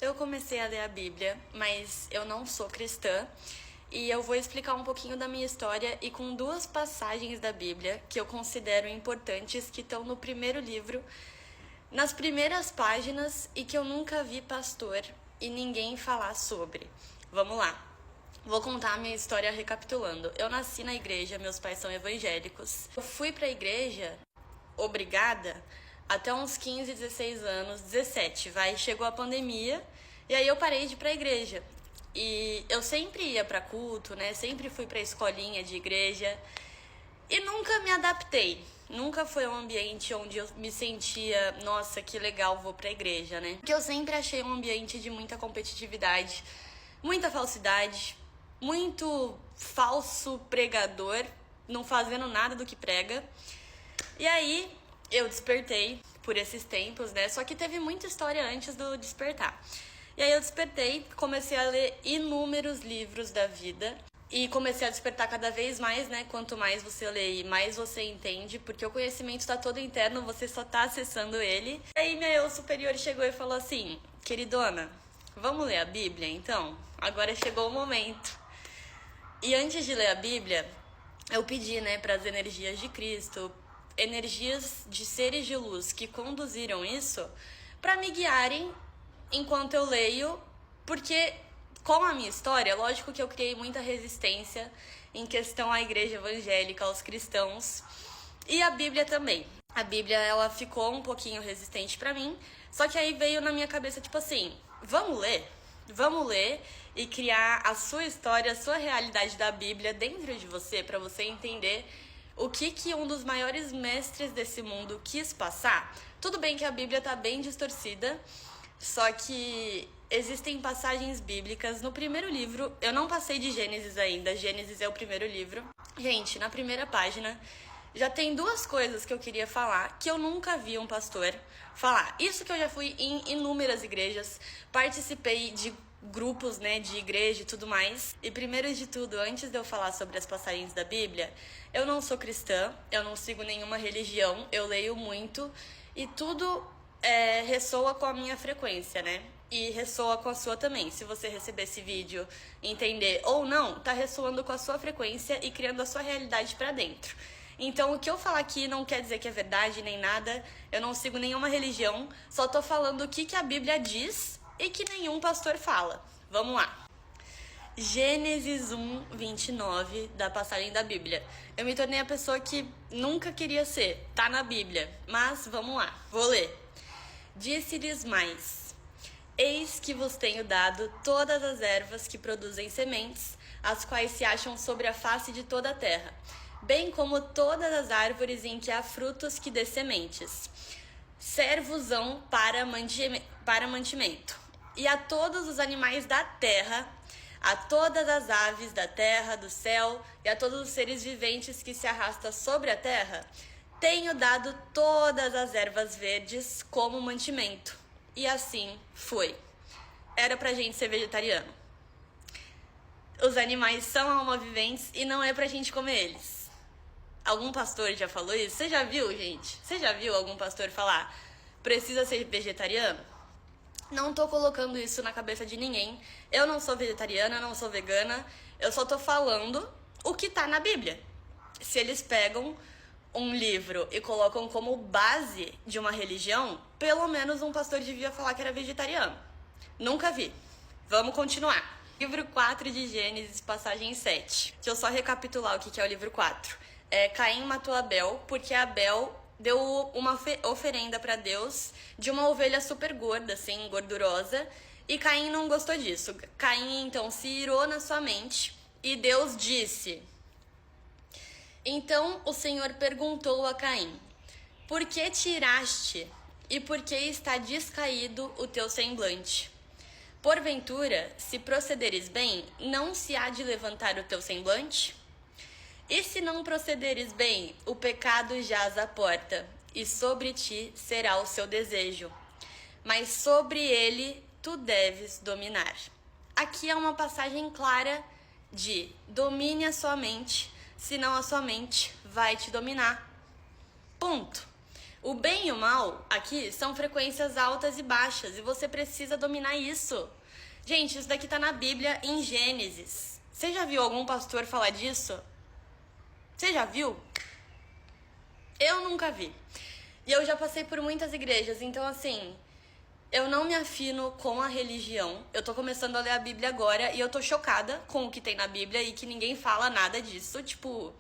Eu comecei a ler a Bíblia, mas eu não sou cristã. E eu vou explicar um pouquinho da minha história e com duas passagens da Bíblia que eu considero importantes, que estão no primeiro livro, nas primeiras páginas, e que eu nunca vi pastor e ninguém falar sobre. Vamos lá. Vou contar a minha história recapitulando. Eu nasci na igreja, meus pais são evangélicos. Eu fui pra igreja obrigada até uns 15, 16 anos, 17, chegou a pandemia, e aí eu parei de ir pra igreja. E eu sempre ia pra culto, né? Sempre fui pra escolinha de igreja e nunca me adaptei. Nunca foi um ambiente onde eu me sentia, nossa, que legal, vou pra igreja, né? Porque eu sempre achei um ambiente de muita competitividade, muita falsidade, muito falso pregador, não fazendo nada do que prega. E aí eu despertei por esses tempos, né? Só que teve muita história antes do despertar. E aí eu despertei, comecei a ler inúmeros livros da vida e comecei a despertar cada vez mais, né? Quanto mais você lê, mais você entende, porque o conhecimento tá todo interno, você só tá acessando ele. E aí minha eu superior chegou e falou assim: queridona, vamos ler a Bíblia então? Agora chegou o momento. E antes de ler a Bíblia, eu pedi, né, para as energias de Cristo, energias de seres de luz que conduziram isso, para me guiarem enquanto eu leio, porque com a minha história, lógico que eu criei muita resistência em questão à igreja evangélica, aos cristãos, e a Bíblia também. A Bíblia, ela ficou um pouquinho resistente pra mim, só que aí veio na minha cabeça, tipo assim, vamos ler e criar a sua história, a sua realidade da Bíblia dentro de você, pra você entender o que um dos maiores mestres desse mundo quis passar. Tudo bem que a Bíblia tá bem distorcida, só que existem passagens bíblicas no primeiro livro. Eu não passei de Gênesis ainda. Gênesis é o primeiro livro. Gente, na primeira página já tem duas coisas que eu queria falar que eu nunca vi um pastor falar. Isso que eu já fui em inúmeras igrejas, participei de grupos, né, de igreja e tudo mais. E primeiro de tudo, antes de eu falar sobre as passagens da Bíblia, eu não sou cristã, eu não sigo nenhuma religião, eu leio muito e tudo ressoa com a minha frequência, né? E ressoa com a sua também. Se você receber esse vídeo, entender ou não, tá ressoando com a sua frequência e criando a sua realidade pra dentro. Então, o que eu falar aqui não quer dizer que é verdade nem nada. Eu não sigo nenhuma religião, só tô falando o que a Bíblia diz e que nenhum pastor fala. Vamos lá. Gênesis 1, 29, da passagem da Bíblia. Eu me tornei a pessoa que nunca queria ser. Tá na Bíblia. Mas, vamos lá. Vou ler. Disse-lhes mais: eis que vos tenho dado todas as ervas que produzem sementes, as quais se acham sobre a face de toda a terra, bem como todas as árvores em que há frutos que dê sementes. Servos-ão para mantimento. E a todos os animais da terra, a todas as aves da terra, do céu, e a todos os seres viventes que se arrastam sobre a terra, tenho dado todas as ervas verdes como mantimento. E assim foi. Era pra gente ser vegetariano. Os animais são alma-viventes e não é pra gente comer eles. Algum pastor já falou isso? Você já viu, gente? Você já viu algum pastor falar: precisa ser vegetariano? Não tô colocando isso na cabeça de ninguém. Eu não sou vegetariana, eu não sou vegana. Eu só tô falando o que tá na Bíblia. Se eles pegam um livro e colocam como base de uma religião, pelo menos um pastor devia falar que era vegetariano. Nunca vi. Vamos continuar. Livro 4 de Gênesis, passagem 7. Deixa eu só recapitular o que é o livro 4. Caim matou Abel porque Abel deu uma oferenda para Deus de uma ovelha super gorda, assim, gordurosa, e Caim não gostou disso. Caim, então, se irou na sua mente e Deus disse... Então o Senhor perguntou a Caim: por que te iraste e por que está descaído o teu semblante? Porventura, se procederes bem, não se há de levantar o teu semblante? E se não procederes bem, o pecado jaz à porta, e sobre ti será o seu desejo, mas sobre ele tu deves dominar. Aqui é uma passagem clara de domine a sua mente, senão a sua mente vai te dominar. Ponto. O bem e o mal aqui são frequências altas e baixas e você precisa dominar isso. Gente, isso daqui tá na Bíblia em Gênesis. Você já viu algum pastor falar disso? Você já viu? Eu nunca vi. E eu já passei por muitas igrejas, então assim, eu não me afino com a religião. Eu tô começando a ler a Bíblia agora e eu tô chocada com o que tem na Bíblia e que ninguém fala nada disso. Tipo,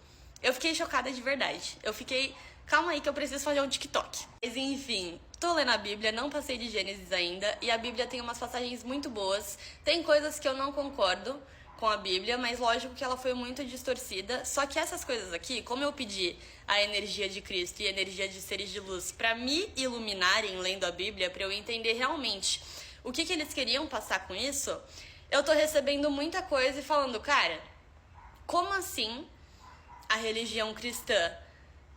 eu fiquei chocada de verdade. Eu fiquei, calma aí que eu preciso fazer um TikTok. Mas enfim, tô lendo a Bíblia, não passei de Gênesis ainda. E a Bíblia tem umas passagens muito boas. Tem coisas que eu não concordo com a Bíblia, mas lógico que ela foi muito distorcida. Só que essas coisas aqui, como eu pedi a energia de Cristo e a energia de seres de luz para me iluminarem lendo a Bíblia, para eu entender realmente o que eles queriam passar com isso, eu tô recebendo muita coisa e falando, cara, como assim a religião cristã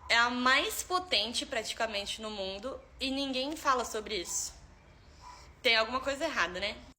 é a mais potente praticamente no mundo e ninguém fala sobre isso? Tem alguma coisa errada, né?